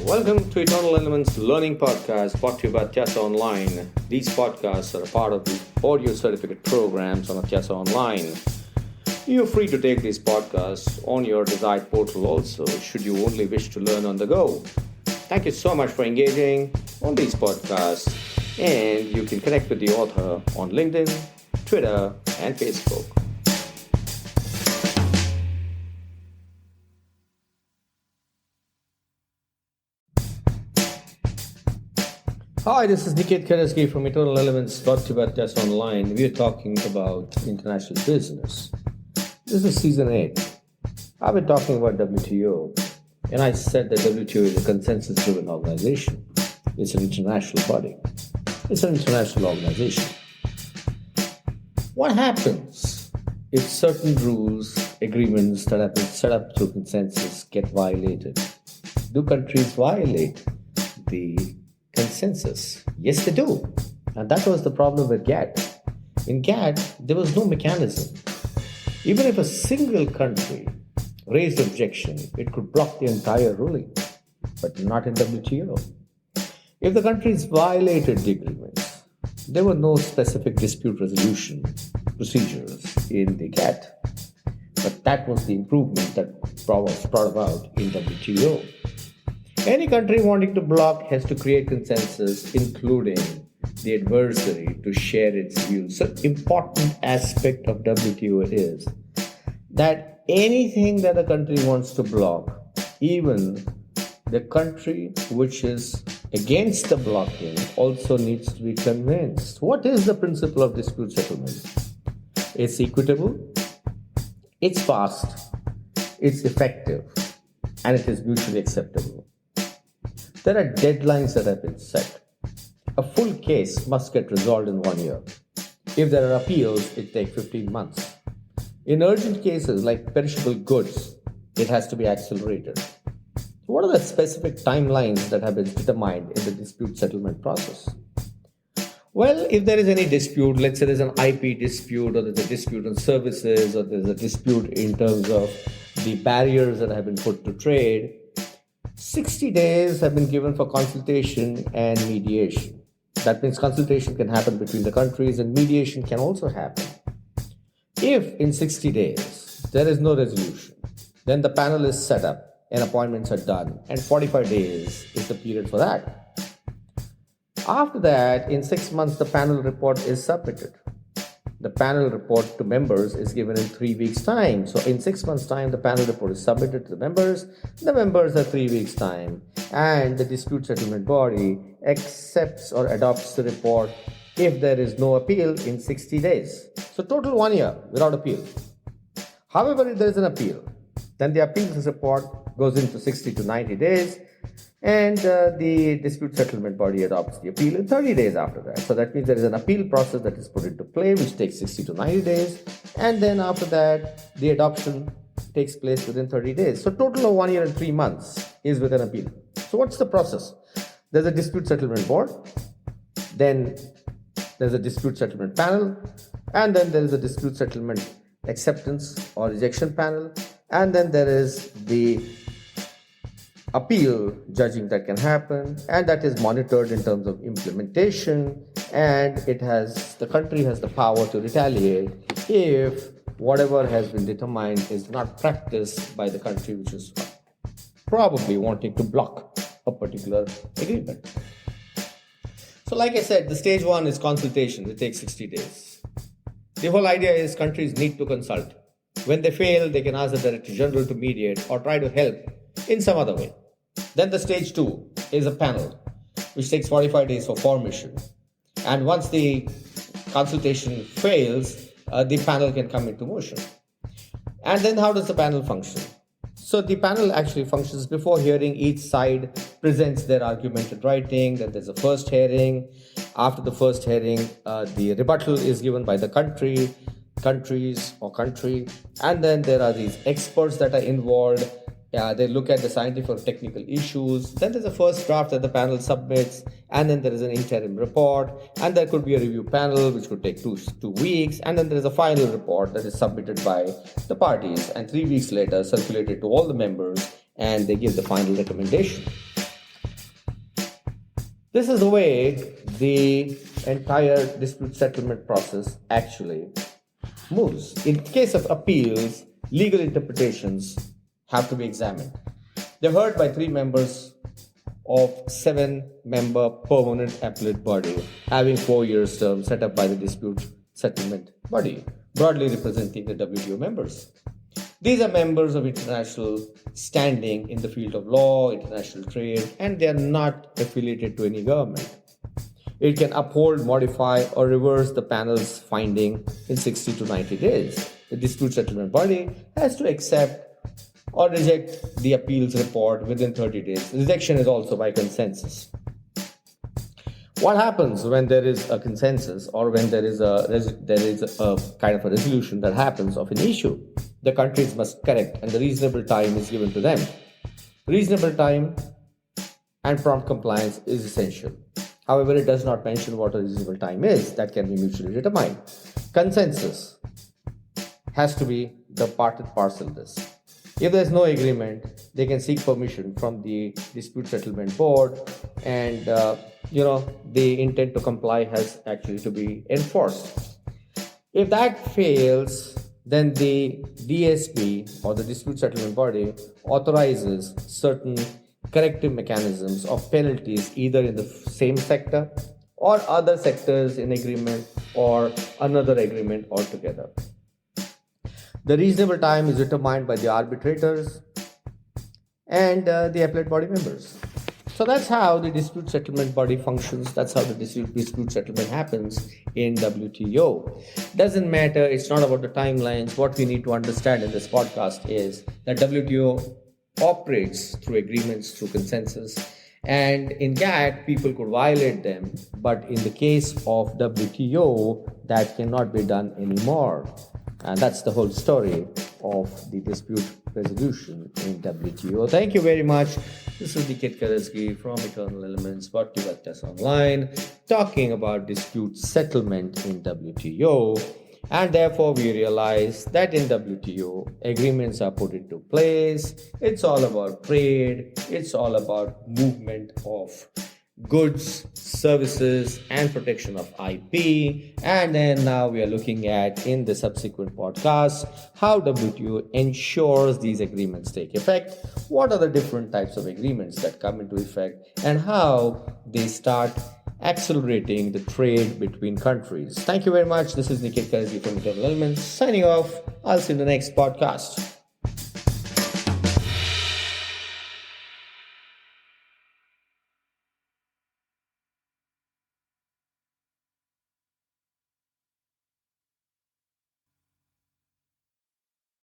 Welcome to Eternal Elements Learning Podcast brought to you by Atyasa Online. These podcasts are a part of the audio certificate programs on Atyasa Online. You're free to take these podcasts on your desired portal also, should you only wish to learn on the go. Thank you so much for engaging on these podcasts, and you can connect with the author on LinkedIn, Twitter, and Facebook. Hi, this is Niket Karajagi from Eternal Elements brought to you by Atyasa Online. We are talking about international business. This is season 8. I've been talking about WTO, and I said that WTO is a consensus-driven organization. It's an international body. It's an international organization. What happens if certain rules, agreements that have been set up through consensus get violated? Do countries violate the consensus? Yes, they do. And that was the problem with GATT. In GATT, there was no mechanism. Even if a single country raised objection, it could block the entire ruling, but not in WTO. If the countries violated the agreements, there were no specific dispute resolution procedures in the GATT. But that was the improvement that was brought about in WTO. Any country wanting to block has to create consensus, including the adversary, to share its views. So, important aspect of WTO is that anything that a country wants to block, even the country which is against the blocking also needs to be convinced. What is the principle of dispute settlement? It's equitable, it's fast, it's effective, and it is mutually acceptable. There are deadlines that have been set. A full case must get resolved in 1 year. If there are appeals, it takes 15 months. In urgent cases like perishable goods, it has to be accelerated. What are the specific timelines that have been determined in the dispute settlement process? Well, if there is any dispute, let's say there's an IP dispute, or there's a dispute on services, or there's a dispute in terms of the barriers that have been put to trade, 60 days have been given for consultation and mediation. That means consultation can happen between the countries and mediation can also happen. If in 60 days there is no resolution, then the panel is set up and appointments are done, and 45 days is the period for that. After that, in 6 months, the panel report is submitted. The panel report to members is given in 3 weeks' time. So in 6 months' time, the panel report is submitted to the members. The members are 3 weeks' time. And the dispute settlement body accepts or adopts the report if there is no appeal in 60 days. So total 1 year without appeal. However, if there is an appeal, then the appeals report goes into 60 to 90 days. And the dispute settlement body adopts the appeal in 30 days after that. So that means there is an appeal process that is put into play, which takes 60 to 90 days. And then after that, the adoption takes place within 30 days. So total of 1 year and 3 months is with an appeal. So what's the process? There's a dispute settlement board. Then there's a dispute settlement panel. And then there is a dispute settlement acceptance or rejection panel. And then there is the appeal judging that can happen, and that is monitored in terms of implementation, and the country has the power to retaliate if whatever has been determined is not practiced by the country which is probably wanting to block a particular agreement. So like I said, the stage 1 is consultation. It takes 60 days. The whole idea is countries need to consult. When they fail, they can ask the Director General to mediate or try to help in some other way. Then the stage 2 is a panel, which takes 45 days for formation. And once the consultation fails, the panel can come into motion. And then how does the panel function? So the panel actually functions before hearing. Each side presents their argument in writing. Then there's a first hearing. After the first hearing, the rebuttal is given by the countries or country. And then there are these experts that are involved. They look at the scientific or technical issues. Then there's a first draft that the panel submits, and then there is an interim report, and there could be a review panel which could take two weeks, and then there is a final report that is submitted by the parties, and 3 weeks later circulated to all the members, and they give the final recommendation. This is the way the entire dispute settlement process actually moves. In case of appeals, legal interpretations have to be examined. They're heard by 3 members of 7-member permanent appellate body having 4 years term set up by the dispute settlement body, broadly representing the WTO members. These are members of international standing in the field of law, international trade, and they are not affiliated to any government. It can uphold, modify, or reverse the panel's finding in 60 to 90 days. The dispute settlement body has to accept or reject the appeals report within 30 days. Rejection is also by consensus. What happens when there is a consensus or when there is a kind of a resolution that happens of an issue? The countries must correct, and the reasonable time is given to them. Reasonable time and prompt compliance is essential. However, it does not mention what a reasonable time is. That can be mutually determined. Consensus has to be the part and parcel of this. If there is no agreement, they can seek permission from the dispute settlement board, and the intent to comply has actually to be enforced. If that fails, then the DSB or the dispute settlement body authorizes certain corrective mechanisms of penalties either in the same sector or other sectors in agreement or another agreement altogether. The reasonable time is determined by the arbitrators and the appellate body members. So that's how the dispute settlement body functions. That's how the dispute settlement happens in WTO. Doesn't matter. It's not about the timelines. What we need to understand in this podcast is that WTO operates through agreements, through consensus. And in GATT, people could violate them. But in the case of WTO, that cannot be done anymore. And that's the whole story of the dispute resolution in WTO. Thank you very much. This is Niket Karajagi from Eternal Elements, brought to you by Tess Online, talking about dispute settlement in WTO. And therefore, we realize that in WTO, agreements are put into place. It's all about trade. It's all about movement of goods, services, and protection of IP. And then now we are looking at, in the subsequent podcast, how WTO ensures these agreements take effect, what are the different types of agreements that come into effect, and how they start accelerating the trade between countries. Thank you very much. This is Niket Karajagi from Eternal Elements, signing off. I'll see you in the next podcast.